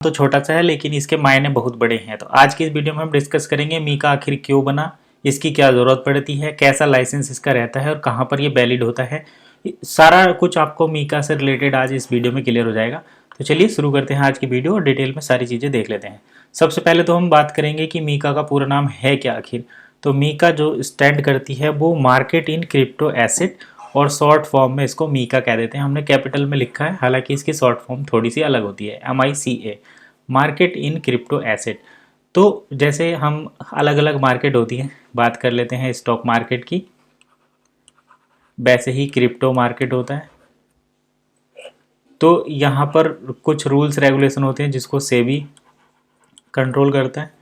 तो छोटा सा है लेकिन इसके मायने बहुत बड़े हैं। तो आज की इस वीडियो में हम डिस्कस करेंगे मीका आखिर क्यों बना, इसकी क्या ज़रूरत पड़ती है, कैसा लाइसेंस इसका रहता है और कहाँ पर ये वैलिड होता है। सारा कुछ आपको मीका से रिलेटेड आज इस वीडियो में क्लियर हो जाएगा। तो चलिए शुरू करते हैं आज की वीडियो और डिटेल में सारी चीज़ें देख लेते हैं। सबसे पहले तो हम बात करेंगे कि मीका का पूरा नाम है क्या आखिर। तो मीका जो स्टैंड करती है वो मार्केट इन क्रिप्टो एसेट, और शॉर्ट फॉर्म में इसको मीका कह देते हैं। हमने कैपिटल में लिखा है, हालांकि इसकी शॉर्ट फॉर्म थोड़ी सी अलग होती है, MICA, market in crypto asset. तो जैसे हम अलग अलग मार्केट होती हैं, बात कर लेते हैं स्टॉक मार्केट की, वैसे ही क्रिप्टो मार्केट होता है। तो यहाँ पर कुछ रूल्स रेगुलेशन होते हैं जिसको सेबी कंट्रोल करता है।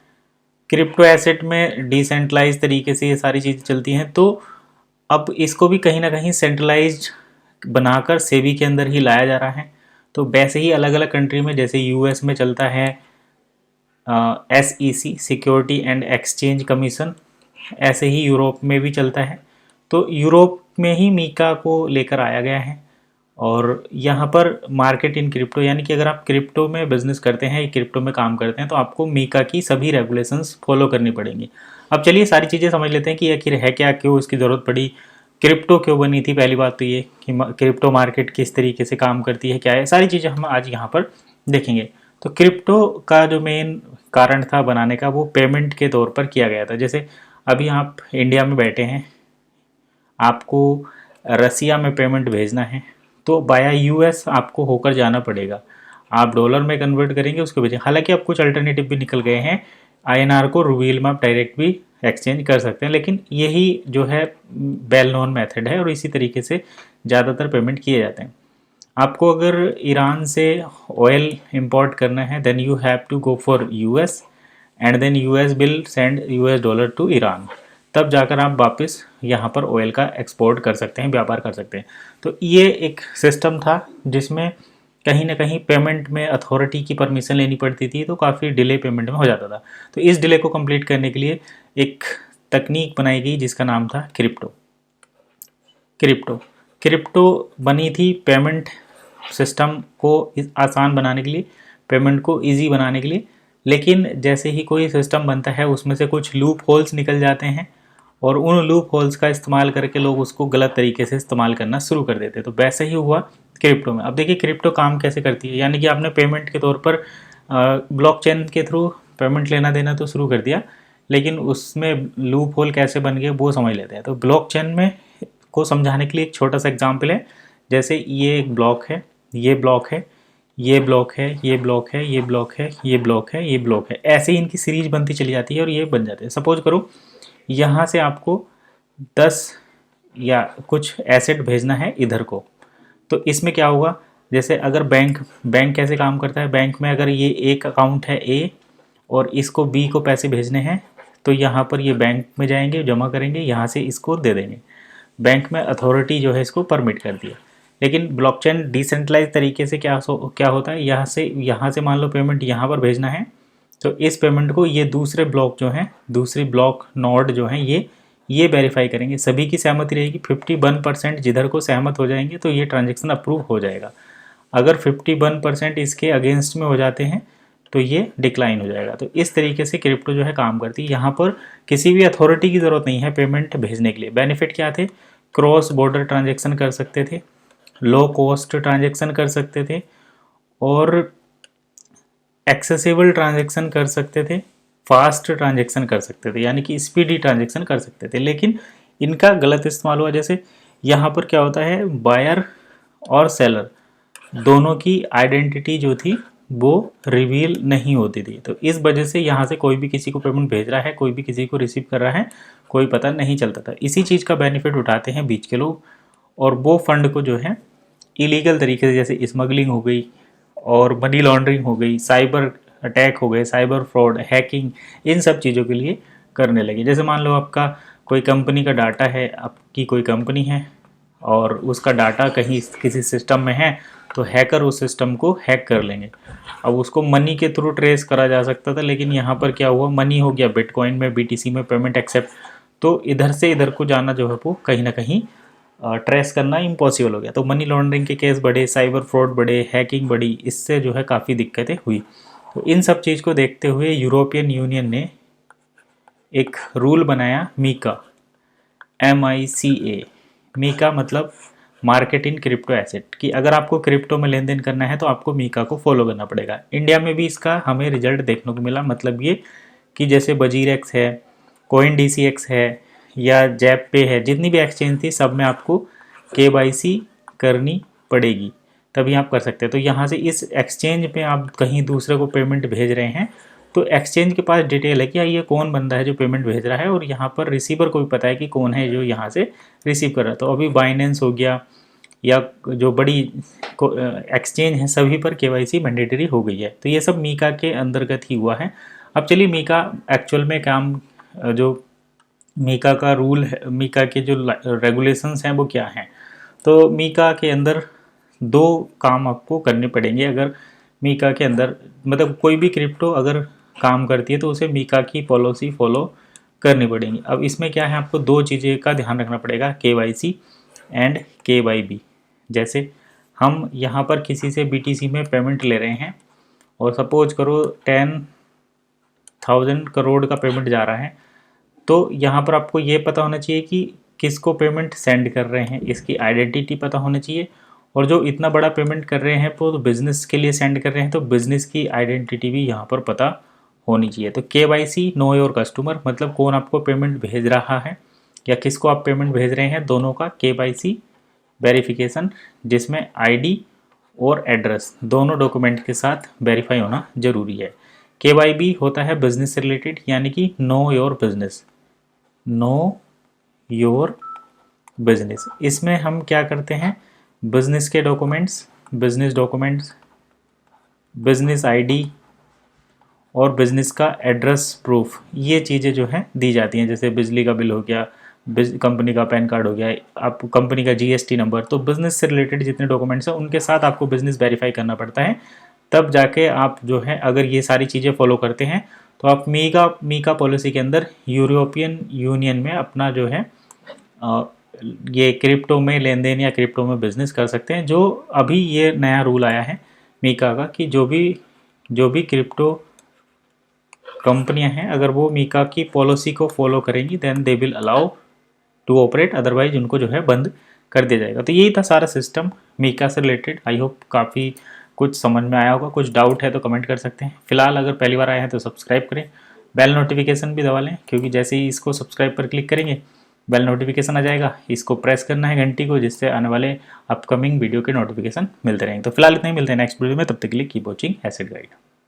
क्रिप्टो एसेट में डिसेंट्रलाइज तरीके से ये सारी चीज़ें चलती हैं। तो अब इसको भी कहीं ना कहीं सेंट्रलाइज्ड बनाकर सेबी के अंदर ही लाया जा रहा है। तो वैसे ही अलग अलग कंट्री में, जैसे US में चलता है SEC, security and exchange commission, ऐसे ही यूरोप में भी चलता है। तो यूरोप में ही मीका को लेकर आया गया है। और यहाँ पर मार्केट इन क्रिप्टो, यानी कि अगर आप क्रिप्टो में बिजनेस करते हैं, क्रिप्टो में काम करते हैं, तो आपको मीका की सभी रेगुलेशंस फॉलो करनी पड़ेंगी। अब चलिए सारी चीज़ें समझ लेते हैं कि आखिर है क्या, क्यों इसकी ज़रूरत पड़ी, क्रिप्टो क्यों बनी थी। पहली बात तो ये कि क्रिप्टो मार्केट किस तरीके से काम करती है, क्या है, सारी चीज़ें हम आज यहाँ पर देखेंगे। तो क्रिप्टो का जो मेन कारण था बनाने का, वो पेमेंट के तौर पर किया गया था। जैसे अभी आप इंडिया में बैठे हैं, आपको रसिया में पेमेंट भेजना है, तो बाया US आपको होकर जाना पड़ेगा। आप डॉलर में कन्वर्ट करेंगे, उसको भेजेंगे। हालांकि अब कुछ अल्टरनेटिव भी निकल गए हैं, INR को रूबील में आप डायरेक्ट भी एक्सचेंज कर सकते हैं, लेकिन यही जो है वेल नोन मेथड है और इसी तरीके से ज़्यादातर पेमेंट किए जाते हैं। आपको अगर ईरान से ऑयल इंपोर्ट करना है, then you have to go for US and then US will send US dollar to Iran. तब जाकर आप वापस यहाँ पर ऑयल का एक्सपोर्ट कर सकते हैं, व्यापार कर सकते हैं। तो ये एक सिस्टम था जिसमें कहीं ना कहीं पेमेंट में अथॉरिटी की परमिशन लेनी पड़ती थी, तो काफ़ी डिले पेमेंट में हो जाता था। तो इस डिले को कंप्लीट करने के लिए एक तकनीक बनाई गई जिसका नाम था क्रिप्टो। क्रिप्टो बनी थी पेमेंट सिस्टम को आसान बनाने के लिए, पेमेंट को इजी बनाने के लिए। लेकिन जैसे ही कोई सिस्टम बनता है, उसमें से कुछ लूप होल्स निकल जाते हैं और उन लूप होल्स का इस्तेमाल करके लोग उसको गलत तरीके से इस्तेमाल करना शुरू कर देते हैं। तो वैसे ही हुआ क्रिप्टो में। अब देखिए क्रिप्टो काम कैसे करती है, यानी कि आपने पेमेंट के तौर पर ब्लॉकचेन के थ्रू पेमेंट लेना देना तो शुरू कर दिया, लेकिन उसमें लूप होल कैसे बन गए वो समझ लेते हैं। तो ब्लॉकचेन में को समझाने के लिए एक छोटा सा एग्जाम्पल है। जैसे ये एक ब्लॉक है, ये ब्लॉक है, ये ब्लॉक है, ये ब्लॉक है, ये ब्लॉक है, ये ब्लॉक है, ये ब्लॉक है, ऐसे ही इनकी सीरीज बनती चली जाती है और ये बन जाते हैं। सपोज करो यहाँ से आपको 10 या कुछ एसेट भेजना है इधर को। तो इसमें क्या होगा, जैसे अगर बैंक कैसे काम करता है, बैंक में अगर ये एक अकाउंट है A और इसको B को पैसे भेजने हैं, तो यहाँ पर ये बैंक में जाएंगे, जमा करेंगे, यहाँ से इसको दे देंगे। बैंक में अथॉरिटी जो है इसको परमिट कर दिया। लेकिन ब्लॉकचेन डिसेंट्रलाइज तरीके से क्या होता है, यहाँ से मान लो पेमेंट यहाँ पर भेजना है, तो इस पेमेंट को ये दूसरे ब्लॉक जो हैं, दूसरी ब्लॉक नोड जो हैं, ये वेरीफाई करेंगे। सभी की सहमति रहेगी। 51% जिधर को सहमत हो जाएंगे तो ये ट्रांजेक्शन अप्रूव हो जाएगा। अगर 51% इसके अगेंस्ट में हो जाते हैं तो ये डिक्लाइन हो जाएगा। तो इस तरीके से क्रिप्टो जो है काम करती है। यहाँ पर किसी भी अथॉरिटी की ज़रूरत नहीं है पेमेंट भेजने के लिए। बेनिफिट क्या थे, क्रॉस बॉर्डर ट्रांजेक्शन कर सकते थे, लो कॉस्ट ट्रांजेक्शन कर सकते थे और एक्सेसिबल ट्रांजेक्शन कर सकते थे, फास्ट ट्रांजेक्शन कर सकते थे, यानी कि स्पीडी ट्रांजेक्शन कर सकते थे। लेकिन इनका गलत इस्तेमाल हुआ। जैसे यहाँ पर क्या होता है, बायर और सेलर दोनों की आइडेंटिटी जो थी वो रिवील नहीं होती थी। तो इस वजह से यहाँ से कोई भी किसी को पेमेंट भेज रहा है, कोई भी किसी को रिसीव कर रहा है, कोई पता नहीं चलता था। इसी चीज़ का बेनिफिट उठाते हैं बीच के लोग, और वो फंड को जो है इलीगल तरीके से, जैसे स्मगलिंग हो गई और मनी लॉन्ड्रिंग हो गई, साइबर अटैक हो गए, साइबर फ्रॉड, हैकिंग, इन सब चीज़ों के लिए करने लगे। जैसे मान लो आपका कोई कंपनी का डाटा है, आपकी कोई कंपनी है और उसका डाटा कहीं किसी सिस्टम में है, तो हैकर उस सिस्टम को हैक कर लेंगे। अब उसको मनी के थ्रू ट्रेस करा जा सकता था, लेकिन यहाँ पर क्या हुआ, मनी हो गया बिटकॉइन में, BTC में पेमेंट एक्सेप्ट, तो इधर से इधर को जाना जो है वो कहीं ना कहीं ट्रेस करना इम्पॉसिबल हो गया। तो मनी लॉन्ड्रिंग के केस बढ़े, साइबर फ्रॉड बढ़े, हैकिंग बढ़ी, इससे जो है काफ़ी दिक्कतें हुई। तो इन सब चीज़ को देखते हुए यूरोपियन यूनियन ने एक रूल बनाया मीका, MICA। मीका मतलब मार्केट इन क्रिप्टो एसेट, कि अगर आपको क्रिप्टो में लेन देन करना है तो आपको मीका को फॉलो करना पड़ेगा। इंडिया में भी इसका हमें रिजल्ट देखने को मिला, मतलब ये कि जैसे बजीरेक्स है, CoinDCX है या जैप पे है, जितनी भी एक्सचेंज थी सब में आपको KYC करनी पड़ेगी, तभी आप कर सकते हैं। तो यहाँ से इस एक्सचेंज पे आप कहीं दूसरे को पेमेंट भेज रहे हैं तो एक्सचेंज के पास डिटेल है कि ये कौन बंदा है जो पेमेंट भेज रहा है, और यहाँ पर रिसीवर को भी पता है कि कौन है जो यहाँ से रिसीव कर रहा है। तो अभी बाइनेंस हो गया या जो बड़ी एक्सचेंज है सभी पर KYC मैंडेटरी हो गई है। तो ये सब मीका के अंतर्गत ही हुआ है। अब चलिए मीका एक्चुअल में काम, जो मीका का रूल है, मीका के जो रेगुलेशंस हैं वो क्या हैं। तो मीका के अंदर 2 काम आपको करने पड़ेंगे। अगर मीका के अंदर मतलब कोई भी क्रिप्टो अगर काम करती है तो उसे मीका की पॉलिसी फॉलो करनी पड़ेगी। अब इसमें क्या है, आपको 2 चीज़ें का ध्यान रखना पड़ेगा, KYC एंड KYB। जैसे हम यहाँ पर किसी से BTC में पेमेंट ले रहे हैं और सपोज करो 10,000 करोड़ का पेमेंट जा रहा है, तो यहाँ पर आपको ये पता होना चाहिए कि किसको पेमेंट सेंड कर रहे हैं, इसकी आइडेंटिटी पता होनी चाहिए। और जो इतना बड़ा पेमेंट कर रहे हैं वो तो बिज़नेस के लिए सेंड कर रहे हैं, तो बिज़नेस की आइडेंटिटी भी यहाँ पर पता होनी चाहिए। तो KYC नो योर कस्टमर, मतलब कौन आपको पेमेंट भेज रहा है या किसको आप पेमेंट भेज रहे हैं, दोनों का KYC वेरिफिकेशन, जिसमें ID और एड्रेस दोनों डॉक्यूमेंट के साथ वेरीफाई होना ज़रूरी है। KYB होता है बिजनेस से रिलेटेड, यानी कि know your business, know your business. इसमें हम क्या करते हैं, बिजनेस के documents, business documents, business ID और बिजनेस का एड्रेस प्रूफ, ये चीज़ें जो हैं दी जाती हैं। जैसे बिजली का बिल हो गया, कंपनी का पैन कार्ड हो गया, आप कंपनी का GST नंबर। तो बिजनेस से रिलेटेड जितने डॉक्यूमेंट्स हैं उनके साथ आपको बिजनेस वेरीफाई करना पड़ता है, तब जाके आप जो है अगर ये सारी चीज़ें फॉलो करते हैं तो आप मीका पॉलिसी के अंदर यूरोपियन यूनियन में अपना जो है ये क्रिप्टो में लेन देन या क्रिप्टो में बिजनेस कर सकते हैं। जो अभी ये नया रूल आया है मीका का कि जो भी क्रिप्टो कंपनियां हैं अगर वो मीका की पॉलिसी को फॉलो करेंगी then they will allow to operate, otherwise उनको जो है बंद कर दिया जाएगा। तो यही था सारा सिस्टम मीका से रिलेटेड। आई होप काफ़ी कुछ समझ में आया होगा। कुछ डाउट है तो कमेंट कर सकते हैं। फिलहाल अगर पहली बार आए हैं तो सब्सक्राइब करें, बेल नोटिफिकेशन भी दबा लें, क्योंकि जैसे ही इसको सब्सक्राइब पर क्लिक करेंगे बेल नोटिफिकेशन आ जाएगा। इसको प्रेस करना है घंटी को, जिससे आने वाले अपकमिंग वीडियो के नोटिफिकेशन मिलते रहेंगे। तो फिलहाल इतना ही, मिलते हैं नेक्स्ट वीडियो में। तब तक के लिए कीप वॉचिंग एसेट गाइड।